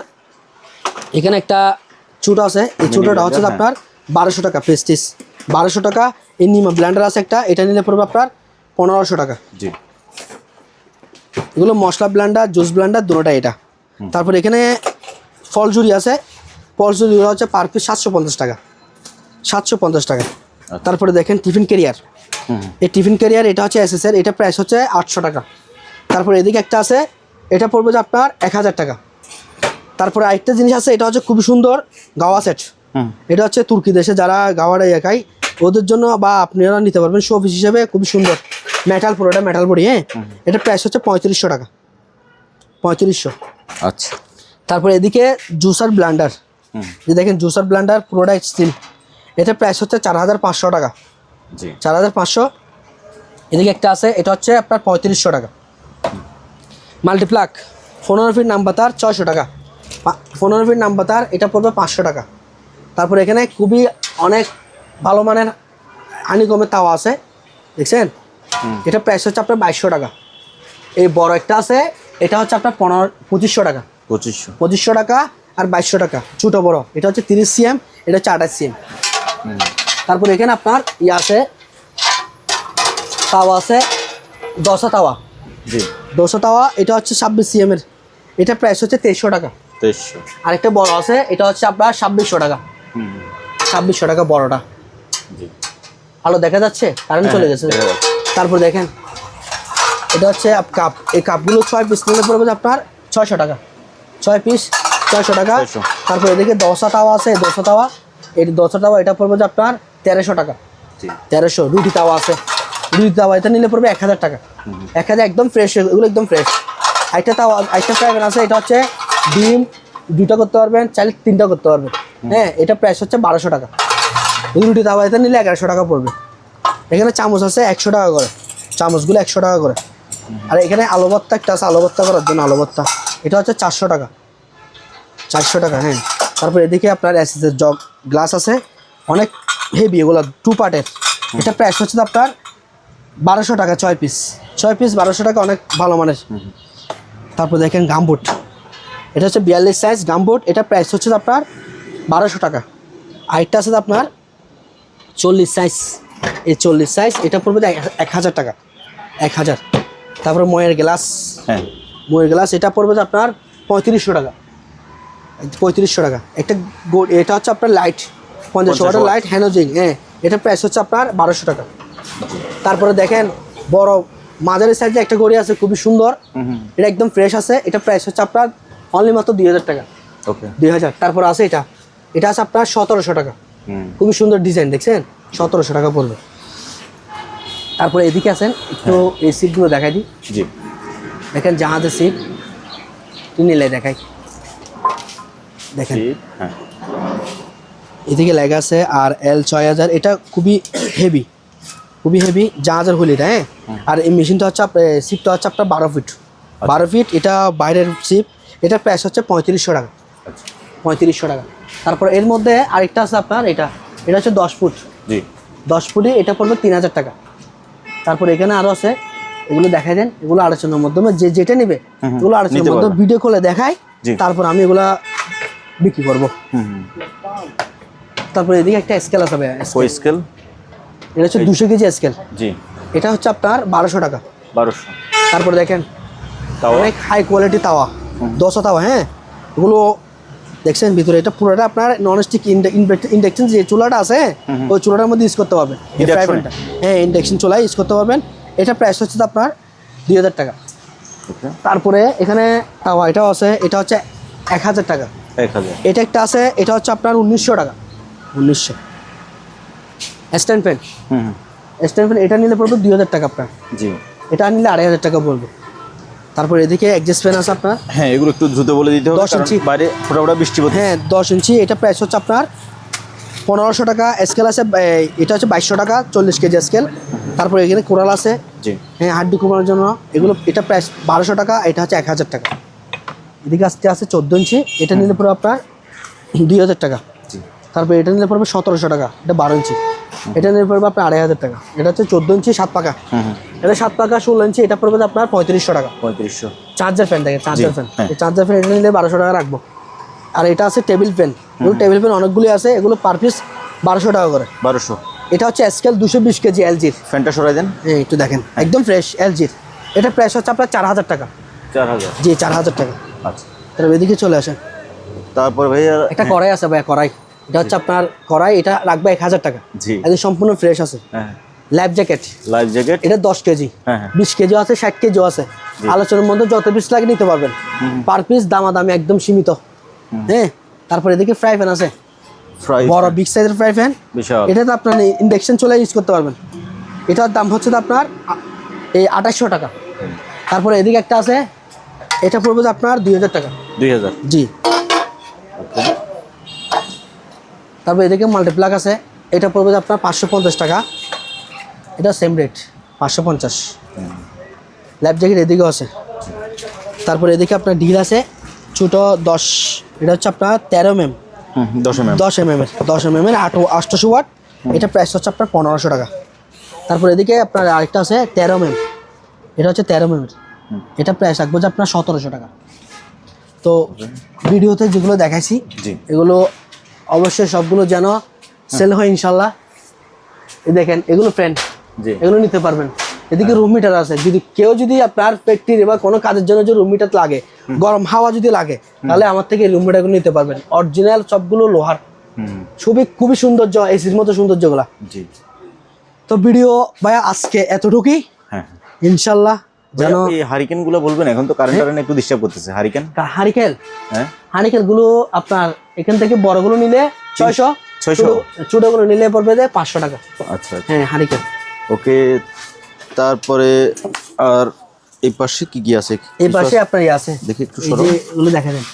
এখানে একটা চুটো আছে, এই চুটোটা হচ্ছে আপনার 1200 টাকা, প্রেস্টিজ 1200 টাকা। এই নিমা ব্লেন্ডার আছে একটা, এটা নিলে পড়বে আপনার 1500 টাকা। এগুলো মশলা ব্লেন্ডার, জুস ব্লেন্ডার দুটোটা এটা। তারপর এখানে ফলঝুরি আছে, ফলঝুরি হচ্ছে পার পিস 750 টাকা, 750 টাকা। তারপরে দেখেন টিফিন এই টিফিন ক্যারিয়ার এটা হচ্ছে এসএস এর, এটা প্রাইস হচ্ছে 800 টাকা। তারপর এদিকে একটা আছে, এটা পড়বে যে আপনার 1000 টাকা। তারপরে আরেকটা জিনিস আছে, এটা হচ্ছে খুবই সুন্দর গাওয়া সেট। এটা হচ্ছে তুর্কি দেশে যারা গাওয়াটা খায় ওদের জন্য, বা আপনারা নিতে পারবেন শো পিস হিসেবে, খুবই সুন্দর মেটাল পুরো, এটা মেটাল বডি। হ্যাঁ, এটা প্রাইস হচ্ছে 3500 টাকা, 3500। আচ্ছা। তারপরে এদিকে জুসার ব্লান্ডার, যে দেখেন জুসার ব্লান্ডার পুরোটা স্টিল, এটা প্রাইস হচ্ছে 4500 টাকা, 4500। এদিকে একটা আছে, এটা হচ্ছে আপনার 3500 টাকা। মাল্টিপ্লাক 15 ফিট নাম্বার তার 600 টাকা, 15 ফিট নাম্বার তার এটা পড়বে 500 টাকা। তারপর এখানে খুবই অনেক ভালো মানের হানিকমের তাওয়া আছে, দেখছেন? এটা প্রাইস হচ্ছে আপনার 2200 টাকা। এই বড় একটা আছে, এটা হচ্ছে আপনার 2500 টাকা, 2500 টাকা আর 2200 টাকা। ছোটো বড় এটা হচ্ছে 30 সিএম, এটা হচ্ছে 28 সিএম। তারপর এখানে আপনার আছে তাওয়া আছে, দশা তাওয়া, দশা তাওয়া, এটা হচ্ছে 26 সিএম এর, এটা প্রাইস হচ্ছে 2300 টাকা। আরেকটা বড় আছে, এটা হচ্ছে আপনার 2600 টাকা, 2600 টাকা বড়টা। ভালো দেখা যাচ্ছে, কারেন্ট চলে গেছে। তারপর দেখেন এটা হচ্ছে কাপ, এই কাপগুলো 6 পিস নিলে পড়বে আপনার 600 টাকা, 6 পিস 600 টাকা। তারপর এদিকে দশা তাওয়া আছে, দশা তাওয়া, এই দশা তাওয়া এটা পড়বে যে আপনার 1300 টাকা, 1300। রুটি তাওয়া আছে, রুটি তাওয়া এটা নিলে পড়বে 1000 টাকা, 1000 একদম ফ্রেশ, এগুলো একদম ফ্রেশ। একটা তাওয়া, একটা ফ্রাইপ্যান আছে, এটা হচ্ছে ডিম 2টা করতে পারবেন, চাইলে 3টা করতে পারবেন। হ্যাঁ, এটা প্রাইস হচ্ছে 1200 টাকা। রুটি তাওয়া এটা নিলে 1100 টাকা পড়বে। এখানে চামচ আছে 100 টাকা করে, চামচগুলো 100 টাকা করে। আর এখানে আলু ভর্তা একটা আছে, আলু ভর্তা করার জন্য আলু ভর্তা, এটা হচ্ছে 400 টাকা, 400 টাকা। হ্যাঁ, তারপর এদিকে আপনার এসএসের জগ গ্লাস আছে, অনেক হেভি, এগুলো 2 পার্টের। এটা প্রাইস হচ্ছে আপনার 1200 টাকা, 6 পিস 1200 টাকা, অনেক ভালো মানের। তারপর দেখেন গামবুট, এটা হচ্ছে 42 সাইজ গামবুট, এটা প্রাইস হচ্ছে আপনার 1200 টাকা। আরেকটা আছে আপনার 40 সাইজ, এই 40 সাইজ এটা পড়বে 1000 টাকা, 1000। তারপরে ময়ের গ্লাস, ময়ের গ্লাস এটা পড়বে আপনার 3500 টাকা, 3500 টাকা। একটা এটা হচ্ছে আপনার লাইট 50 ওয়াটের লাইট হ্যানোজিং। হ্যাঁ, এটা প্রাইস হচ্ছে আপনার 1200 টাকা। তারপরে দেখেন বড় মাঝারি সাইজে একটা গড়ি আছে, খুবই সুন্দর, এটা একদম ফ্রেশ আছে, এটা প্রাইস হচ্ছে আপনার অনলি মাত্র 2000 টাকা, 2000। তারপর আছে এটা, এটা আছে আপনার 1700 টাকা, খুবই সুন্দর ডিজাইন, দেখছেন? 1700 টাকা পড়বে। তারপরে এদিকে আছেন, একটু এই সিটগুলো দেখাই দিই। দেখেন জাহাজের সিট, নিলে দেখাই, দেখেন এদিকে লেখা আছে আর L6000, এটা খুবই হেভি, খুবই হেভি জাহাজের হুলিটা। হ্যাঁ, আর এই মেশিনটা হচ্ছে সিপটা হচ্ছে আপনার 12 ফিট, 12 ফিট, এটা বাইরের সিপ, এটা প্রাইস হচ্ছে 3500 টাকা, 3500 টাকা। তারপর এর মধ্যে আরেকটা আছে আপনার, এটা হচ্ছে 10 ফুট, 10 ফুটই, এটা পড়বে 3000 টাকা। তারপর এখানে আরও আছে, এগুলো দেখাই দেন, এগুলো আলোচনার মাধ্যমে যেটা নেবে এগুলো আলোচনার মাধ্যমে ভিডিও কলে দেখায়, তারপর আমি এগুলা বিক্রি করবো। তারপর এদিকে একটা স্কেল আছে, স্কেল, এটা হচ্ছে 200 কেজি স্কেল, এটা হচ্ছে আপনার 1200 টাকা, 1200। তারপর দেখেন অনেক হাই কোয়ালিটি তাওয়া, 10 তাওয়া। হ্যাঁ, এগুলো দেখছেন ভিতরে, এটা পুরোটা আপনার ননস্টিক ইন্ডাকশন যে চুলাটা আছে, ওই চুলাটার মধ্যে ইউজ করতে পারবেন। হ্যাঁ, ইন্ডাকশন চুলায় ইউজ করতে পারবেন। এটা প্রাইস হচ্ছে আপনার 2000 টাকা। তারপরে এখানে তাওয়া এটাও আছে, এটা হচ্ছে 1000 টাকা, 1000। এটা একটা আছে, এটা হচ্ছে আপনার 1900 টাকা, 1900। স্ট্যান্ড ফ্যান, স্ট্যান্ড ফ্যান এটা নিলে পড়বে 2000 টাকা আপনার, এটা নিলে 2500 টাকা পড়বে। তারপর এদিকে অ্যাডজাস্ট ফ্যান আছে আপনার। হ্যাঁ, এগুলো একটু দ্রুত বলে দিতে হবে, 10 ইঞ্চি, বাইরে ফোটাফোটা বৃষ্টি পড়ছে। হ্যাঁ, 10 ইঞ্চি, এটা প্রাইস হচ্ছে আপনার 1500 টাকা। স্কেল আছে, এটা হচ্ছে 2200 টাকা, 40 কেজি স্কেল। তারপর এখানে কোরাল আছে, হ্যাঁ, হাড্ডি কমানোর জন্য এগুলো, এটা প্রাইস 1200 টাকা, এটা হচ্ছে 1000 টাকা। এদিকে আসতে আছে 14 ইঞ্চি, এটা নিলে পড়বে আপনার 2000 টাকা। তারপর এটা নিলে পড়বে 1700 টাকা, এটা 12 ইঞ্চি, এটা নিলে পড়বে আপনার 2500 টাকা। এটা হচ্ছে 14 ইঞ্চি 7 পাকা, এটা 7 পাকা 16 ইঞ্চি, এটা পড়বে আপনার 3500 টাকা। 3500। চার্জার ফ্যান, দেখেন চার্জার ফ্যান, এই চার্জার ফ্যান এটা নিলে 1200 টাকা রাখবো। আর এটা আছে টেবিল ফ্যান, এগুলো টেবিল ফ্যান অনেকগুলি আছে, এগুলো পার পিস 1200 টাকা করে। 1200। এটা হচ্ছে স্কেল 220 কেজি এলজির। ফ্যানটা সরাই দেন, এই একটু দেখেন, একদম ফ্রেশ এলজির। এটা প্রাইস হচ্ছে আপনার 4000 টাকা। 4000? জি, 4000 টাকা। আচ্ছা, তাহলে এদিকে চলে আসেন। তারপর ভাইয়া একটা কড়াই আছে ভাইয়া, কড়াই, এটা হচ্ছে আপনার কড়াই, এটা রাখবে 1000 টাকা। একদম সম্পূর্ণ ফ্রেশ আছে, লাইফ জ্যাকেট লাইফ জ্যাকেট এটা 10 কেজি, হ্যাঁ হ্যাঁ 20 কেজি আছে, 60 কেজি আছে। আলোচনার মধ্যে যত পিস লাগে নিতে পারবেন, পার পিস দামাদামি একদম সীমিত। হ্যাঁ, তারপরে এদিকে ফ্রাই প্যান আছে, বড় বিগ সাইজের ফ্রাই প্যান, বিশাল। এটা তো আপনার ইন্ডাকশন চলে ইউজ করতে পারবেন। এটার দাম হচ্ছে তো আপনার এই 2800 টাকা। তারপরে এদিকে একটা আছে, এটা পড়বে যে আপনার 2000 টাকা। 2000 জি। তারপর এদিকে মাল্টিপ্লাক আছে, এটা পড়বে যে আপনার 550 টাকা। এটা সেম রেট 550। লাইফ জ্যাকেট এদিকেও আছে। তারপরে এদিকে আপনার ডিল আছে ছোটো 10, এটা হচ্ছে আপনার 13 mm, 10 mm 10 mm এর 800 ওয়াট। এটা প্রাইস হচ্ছে আপনার 1500 টাকা। তারপর এদিকে আপনার আরেকটা আছে 13 mm, এটা হচ্ছে 13 mm, এটা প্রাইস রাখবো যে আপনার 1700 টাকা। তো ভিডিওতে যেগুলো দেখাইছি এগুলো অবশ্যই সবগুলো যেন সেল হয় ইনশাল্লাহ। দেখেন এগুলো ফ্রেন্ড, এগুলো নিতে পারবেন। এদিকে রুম মিটার আছে, যদি আপনার ফ্যাক্টরি বা কোনো কাজের জন্য যে রুম মিটার লাগে, গরম হাওয়া যদি লাগে, তাহলে আমার থেকে রুম মিটারগুলো নিতে পারবেন। অরিজিনাল সবগুলো লোহার, খুবই সৌন্দর্য, এসির মতো সৌন্দর্যগুলা। তো ভিডিও ভাইয়া আজকে এতটুকুই, ইনশাল্লাহ। জানো এই হারিকেন গুলো বলবেন, এখন তো কারেন্ট একটু ডিস্টার্ব করতেছে। হারিকেন গুলো আপনার এখান থেকে বড়গুলো নিলে 600, ছোটগুলো নিলে পড়বে যে 500 টাকা। আচ্ছা হ্যাঁ হারিকেন। ওকে, তারপরে আর এই পাশে কি কি আছে? এই পাশে আপনার আছে, দেখি একটু এগুলো দেখা দেন।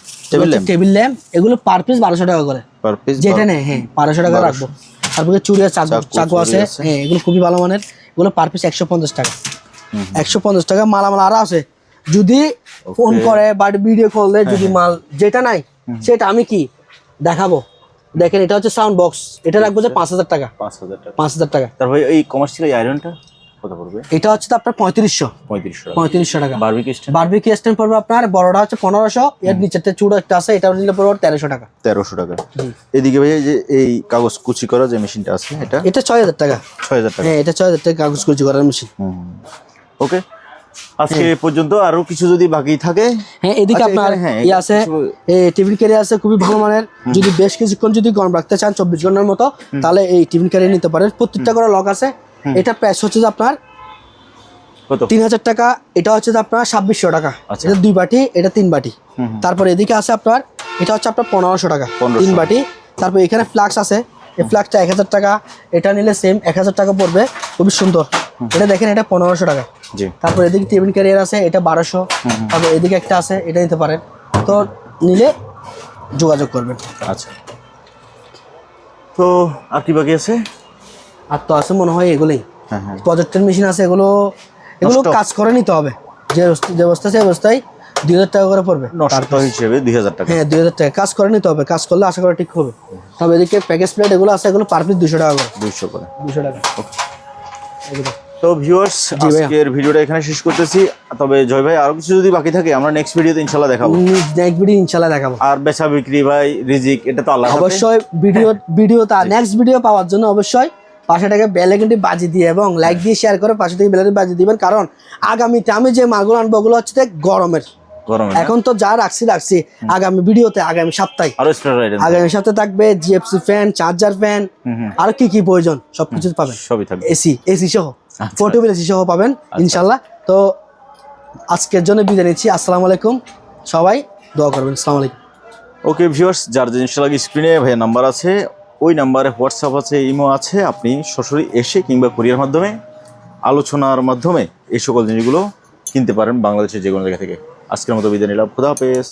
টেবিল ল্যাম্প, এগুলো পার পিস 1200 টাকা করে, পার পিস যেটা নেই। হ্যাঁ 1200 টাকা রাখবো। তারপরে চুড়ি আর চাকু আছে, হ্যাঁ এগুলো খুবই ভালো মানের। এগুলো পার পিস 150 টাকা। 150 টাকা। মালামাল আরো আছে, যদি ফোন করে বা ভিডিও কল দেয়, যদি মাল যেটা নাই সেটা আমি কি দেখাবো। দেখেন এটা হচ্ছে সাউন্ড বক্স, এটা রাখবো যে 5000 টাকা। 5000 টাকা। তারপরে এই কমার্শিয়াল আয়রনটা কত পড়বে? এটা হচ্ছে তো আপনার 3500 টাকা। বারবিকিউ স্ট্যান্ড পড়বে আপনার, বড়টা হচ্ছে 1500, এর নিচেতে চূড়া একটা আছে, এটা নিলে পড়বে 1300 টাকা। 1300 টাকা। এদিকে ভাই যে এই কাগজ কুচি করা যে মেশিনটা আছে, এটা 6000 টাকা। 6000 টাকা। হ্যাঁ এটা 6000 টাকা কাগজ কুচি করার মেশিন। ওকে, আজকে পর্যন্ত। আরো কিছু যদি বাকি থাকে, হ্যাঁ এদিকে আপনার ই আছে, টিফিন ক্যারিয়ার আছে খুবই ভালো মানের। যদি বেশ কিছুক্ষণ যদি গরম রাখতে চান 24 ঘন্টার মতো, তাহলে এই টিফিন ক্যারিয়ার নিতে পারেন। প্রত্যেকটা করে লক আছে। এটা প্রাইস হচ্ছে যে আপনার 3000 টাকা। এটা হচ্ছে যে আপনার 2600 টাকা। এটা 2 বাটি, এটা 3 বাটি। তারপর এদিকে আছে আপনার, এটা হচ্ছে আপনার 1500 টাকা 3 বাটি। তারপর এখানে ফ্লাক্স আছে, এই ফ্লাক্সটা 1000 টাকা। এটা নিলে সেম 1000 টাকা পড়বে, খুবই সুন্দর। এটা দেখেন, এটা 1500 টাকা। তারপর এদিকে টেবিল ক্যারিয়ার আছে, এটা 1200। তারপর এদিকে একটা আছে, এটা নিতে পারেন। তো নিলে যোগাযোগ করবেন। আচ্ছা, তো আর কি বাকি আছে? আর তো আছে মনে হয় এগুলোই। প্রজেক্টের মেশিন আছে, এগুলো কাজ করে নিতে হবে। যে অবস্থা সেই অবস্থায় 2000 টাকা করে পড়বে নষ্ট হিসেবে 2000 টাকা। হ্যাঁ 2000 টাকা কাজ করে নিতে হবে। কাজ করলে আশা করা ঠিক হবে। তবে এদিকে প্যাকেজ প্লেট এগুলো আছে, এগুলো পার পিস 200 টাকা করে। 200 টাকা। তো ভিউয়ার্স, আজকের ভিডিওটা এখানে শেষ করতেছি। তবে জয় ভাই, আরো কিছু যদি বাকি থাকে আমরা নেক্সট ভিডিওতে ইনশাআল্লাহ দেখাবো। আর বেচা বিক্রি ভাই, রিজিক, এটা তো আল্লাহ। অবশ্যই ভিডিওটা নেক্সট ভিডিও পাওয়ার জন্য অবশ্যই পাশেটাকে বেল আইকনটি বাজি দিয়ে এবং লাইক দিয়ে শেয়ার করে পাশে থেকে বেল আইকনটি বাজি দিবেন। কারণ আগামীতে আমি যে মালগুলো আনবো ওগুলো হচ্ছে গরমের। এখন তো যা রাখছি আগামী ভিডিওতে, আগামী সপ্তাহে থাকবে জিএফসি ফ্যান, চার্জার ফ্যান, আর কি কি প্রয়োজন সবকিছু পাবেন। সবই থাকবে, এসি সহ, পোর্টেবল এসি সহ পাবেন ইনশাল্লাহ। তো আজকের জন্য বিদায় নিচ্ছি। আসসালামু আলাইকুম, সবাই দোয়া করবেন। আসসালামু আলাইকুম। ওকে ভিউয়ার্স, যার জিনিসটা লাগে স্ক্রিনে ভাইয়া নাম্বার আছে, ওই নাম্বারে হোয়াটসঅ্যাপ আছে, ইমো আছে। আপনি সরাসরি এসে কিংবা কুরিয়ার মাধ্যমে, আলোচনার মাধ্যমে এই সকল জিনিসগুলো কিনতে পারেন বাংলাদেশের যে কোনো জায়গা থেকে। আজকের মতো বিদায় নিলাম, খুদা হাফেজ।